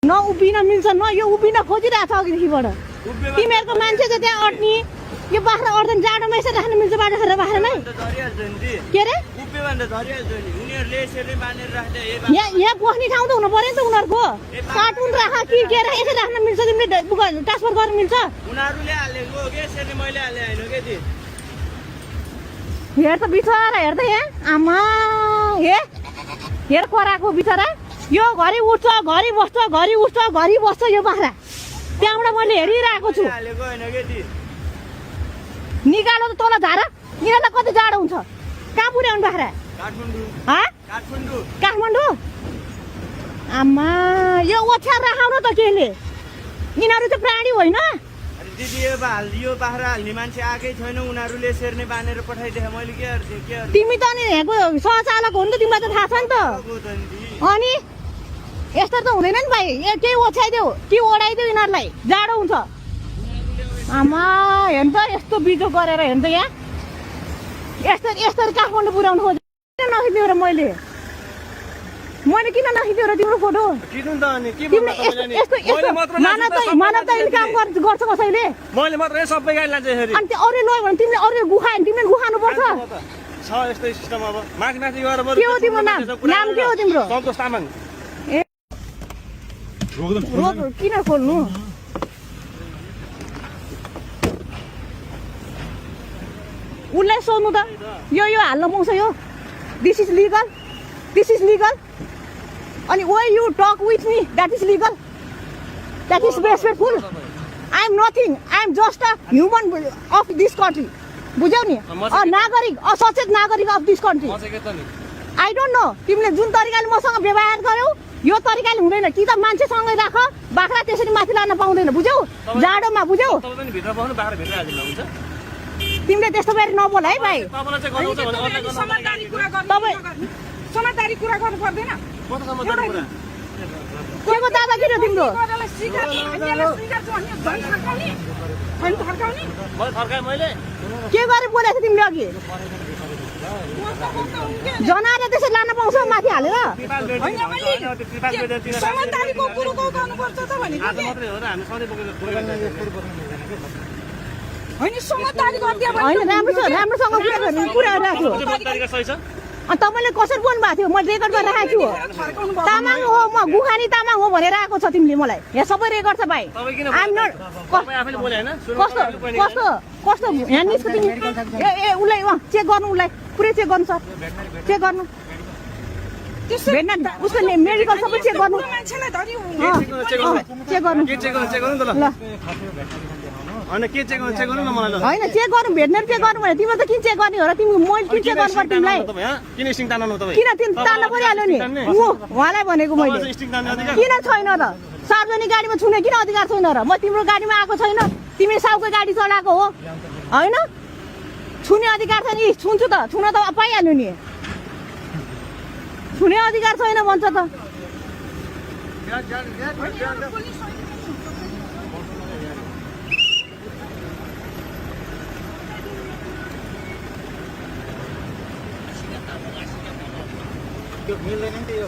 न उभिन मिल्छ न यो उभिन खोजिरहेको छ अघिदेखिबाट तिमीहरूको मान्छे चाहिँ त्यहाँ अट्ने यो बाख्रा अट्दैन जाडोमा यसरी राख्न मिल्छ बाख्रा बाख्रामै के अरे यहाँ बस्ने ठाउँ त हुनु पर्यो नि त उनीहरूको कार्टुन राख कि के अरे यसरी राख्न मिल्छ तिमीले ट्रान्सफर गर्न मिल्छ हेर त बिचरा हेर त यहाँ आमा हेर कराएको बिचरा यो घरि उठ्छ घरि बस्छ घरि उठ्छ घरि बस्छ यो बाख्रा त्यहाँबाट मैले हेरिरहेको छु निकालो त तल झार यिनीहरूलाई कति जाडो हुन्छ कहाँ पुर्याउनु बाख्रा काठमाडौँ आमा यो ओछ्याएर राखाउनु त केले यिनीहरू चाहिँ प्राणी होइन दिदी यो बाख्रा हाल्ने मान्छे आएकै छैन उनीहरूले सेर्ने बानेर पठाइदिए मैले के तिमी त नि यहाँको सहचालक हो नि त तिमीलाई त थाहा छ नि त अनि यस्तो त हुँदैन नि भाइ केही ओछ्याइदेऊ कि ओढाइदेऊ यिनीहरूलाई जाडो हुन्छ आमा हेर्नु त यस्तो बिजो गरेर हेर्नु त यहाँ यस्तो काठमाडौँ पुर्याउनु खोजेँ किन नखिच्यो र मैले किन नखिच्यो र तिम्रो फोटो मानवता काम गर्छ कसैले मैले मात्र सबै गाडी लान्छ अनि त्यो अरू लग्यो भने तिमीले अरू गुखायो भने तिमीले गुखानु पर्छ छ यस्तो सिस्टम अब माथि माथि गएर के हो तिम्रो नाम के हो तिम्रो सन्तोष तामाङ ए रोक किन खोल्नु उसलाई सोध्नु त यो हाल्न पाउँछ यो दिस इज लिगल अनि way you talk with me that is legal that is respectful I am nothing I am just a human of this country बुझ्यौ नि नागरिक सचेत नागरिक of this country I don't know तिमीले जुन तरिकाले मसँग व्यवहार गर्यौ यो तरिकाले हुँदैन कि त मान्छेसँगै राख बाख्रा त्यसरी माथि लान पाउँदैन बुझ्यौ जाडोमा बुझ्यौ तिमीले त्यस्तो गरी नबोल है भाइ समझदारी कुरा गर्नु पर्दैन के को दादागिरी हो तिम्रो के गरे बोलेको तिमीले अघि जनाएर त्यसरी लान पाउँछ माथि हालेर समझदारीको कुरो गर्नुपर्छ त भनेको होइन समझदारी गरिदियो होइन राम्रोसँग कुरा राख्यो अनि तपाईँले कसरी बोल्नु भएको थियो मैले रेकर्ड गरेर राखेको छु तामाङ हो म गुखानी तामाङ हो भनेर आएको छ तिमीले मलाई यहाँ सबै रेकर्ड छ भाइ कस्तो यहाँ निस्क तिमी ए उसलाई चेक गर्नु उसलाई पुरै चेक गर्नु सर चेक गर्नु उसको मेडिकल सबै चेक गर्नु चेक गर्नु ल होइन के चेक गर्नु न मलाई होइन चेक गर्नु भेट्नेरी चेक गर्नु भने तिमीले त किन चेक गर्ने हो र तिमी मैले किन चेक गर्नु पर्छ तिमीलाई किन स्टिङ तान्नु तपाईँ किन तान्न परिहाल्यो नि उहाँलाई भनेको मैले किन छैन र सार्वजनिक गाडीमा छुने किन अधिकार छैन र म तिम्रो गाडीमा आएको छैन तिमी साउको गाडी चलाएको हो होइन छुने अधिकार छैन छुन्छु त छुन त पाइहाल्यो नि छुने अधिकार छैन भन्छ त मिल्दैन नि त यो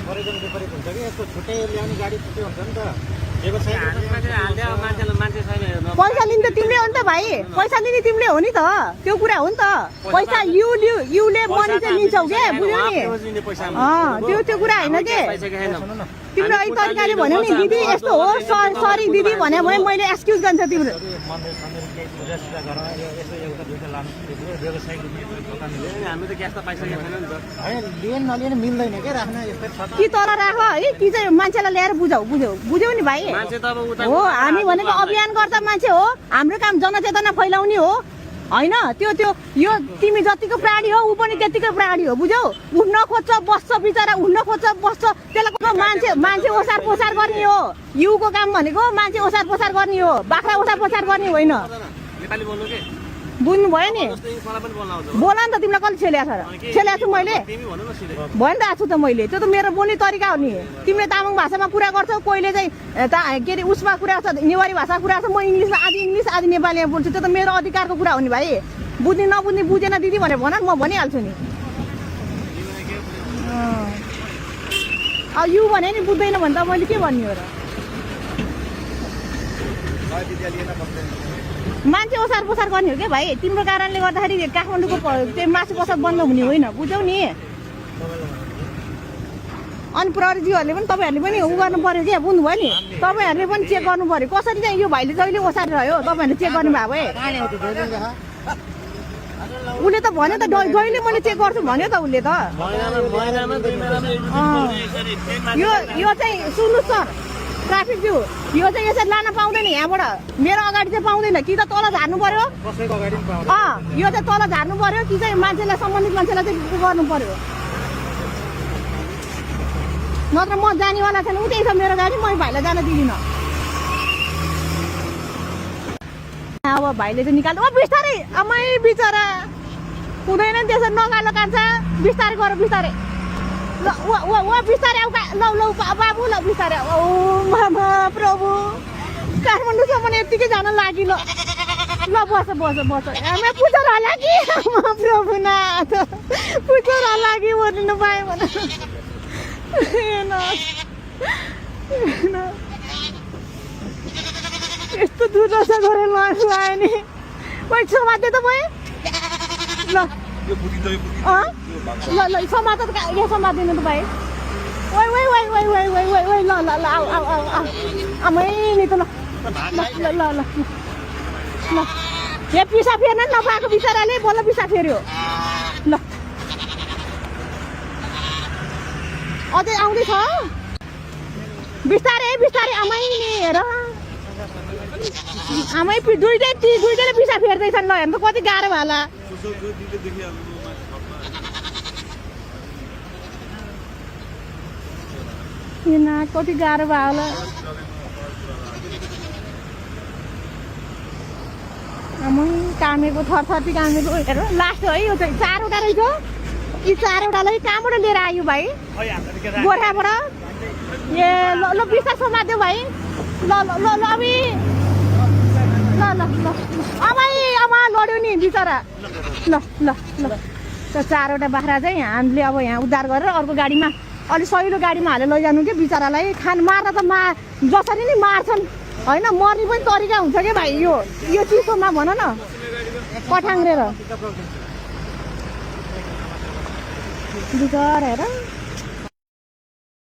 परिजन विपरीत हुन्छ कि यसको छुट्टै ल्याउने गाडी छुट्टै हुन्छ नि त पैसा लिने त तिमीले हो नि त भाइ पैसा लिने तिमीले हो नि त त्यो कुरा हो नि त पैसा युले मनी चाहिँ लिन्छौ के बुझ्यौ नि त्यो कुरा होइन के तिम्रो यही तरिकाले भन्यो नि दिदी यस्तो हो सरी दिदी भन्यो भने मैले एक्सक्युज गर्छ तिम्रो कि तर राख है कि चाहिँ मान्छेलाई ल्याएर बुझ्यौ नि भाइ हो हामी भनेको अभियानकर्ता मान्छे हो हाम्रो काम जनचेतना फैलाउने हो होइन त्यो यो तिमी जतिको प्राणी हो ऊ पनि त्यतिकै प्राणी हो बुझ्यौ उठ्न खोज्छ बस्छ बिचरा उठ्न खोज्छ बस्छ त्यसलाई मान्छे ओसार पोसार गर्ने हो युको काम भनेको मान्छे ओसार पोसार गर्ने हो बाख्रा ओसार पोसार गर्ने होइन बुझ्नु भयो नि बोला नि त तिमीलाई कसले छेल्याएको छु मैले भयो नि त आएको छु त मैले त्यो त मेरो बोल्ने तरिका हो नि तिमीले तामाङ भाषामा कुरा गर्छौ कोहीले चाहिँ के अरे उसमा कुरा गर्छ नेवारी भाषा कुरा गर्छ म इङ्ग्लिसमा आधी इङ्ग्लिस आधी नेपालीमा बोल्छु त्यो त मेरो अधिकारको कुरा हो नि भाइ बुझ्ने नबुझ्ने बुझेन दिदी भनेर भन म भनिहाल्छु नि अब यु भने नि बुझ्दैन भने त मैले के भन्ने हो र मान्छे ओसार पोसार गर्ने हो क्या भाइ तिम्रो कारणले गर्दाखेरि काठमाडौँको त्यो मासु पसक बन्द हुने होइन बुझ्यौ नि अनि प्रहरीज्यूहरूले पनि तपाईँहरूले पनि उ गर्नु पऱ्यो क्या बुझ्नुभयो नि तपाईँहरूले पनि चेक गर्नु पऱ्यो कसरी चाहिँ यो भाइले जहिले ओसारेर रह्यो तपाईँहरूले चेक गर्नु भएको भए उसले त भन्यो त जहिले मैले चेक गर्छु भन्यो त उसले त यो चाहिँ सुन्नुहोस् सर ट्राफिक ज्यू यो चाहिँ यसरी लान पाउँदैन यहाँबाट मेरो अगाडि चाहिँ पाउँदैन कि त तल झार्नु पर्यो यो चाहिँ तल झार्नु पर्यो कि चाहिँ मान्छेलाई सम्बन्धित मान्छेलाई चाहिँ गर्नु पर्यो नत्र म जानेवाला छैन उतै छ मेरो गाडी म भाइलाई जान दिदिनँ अब भाइले चाहिँ निकाल्नु बिस्तारै अमै बिचरा हुँदैन नि त्यसरी नगालो कान्छ बिस्तारै गर बिस्तारै ल बिस्तारै आऊ लौ लौ बाबु ल बिस्तारै ओ मामा प्रभु काठमाडौँसम्म यत्तिकै जान लागि ल ल बस बस बस आमा पुछर होला कि आमा प्रभु नाथ पुछर होला कि बोल्नु पाएँ भने यस्तो दुर्दशा गरेर लान्छु आयो नि ओइ समाते त भयो ल ल ल समात यो समातिनु त भाइ ओइ ओइ ओइ ओइ ओइ ओइ ओइ ओइ ल ल ल आऊ आऊ आऊ आऊ आमै नि त ल ल ल ल ल यो पिसा फेर्न नपाएको बिचराले बल्ल पिसा फेर्यो ल अझै आउँदैछ बिस्तारै बिस्तारै आमै नि हेर आमै दुइटैले पिसा फेर्दैछन् ल हेर्नु कति गाह्रो भयो होला कति गाह्रो भयो होला आमै कामेको थरथरी कामेको हेर लास्ट है यो चाहिँ 4वटा रहेछ यी 4वटालाई कहाँबाट लिएर आयो भाइ गोर्खाबाट ए ल ल बिस्तार समात्यो भाइ ल ल ल ल अबि ल ल ल अमै अमा लड्यो नि बिचरा ल ल ल त्यो 4वटा बाख्रा चाहिँ हामीले अब यहाँ उद्धार गरेर अर्को गाडीमा अलिक सहिलो गाडीमा हालेर लैजानु कि बिचरालाई मार्न त जसरी नि मार्छन् होइन मर्ने पनि तरिका हुन्छ क्या भाइ यो चिसोमा भन न पठाङ्ग्रेर बिचरा हेर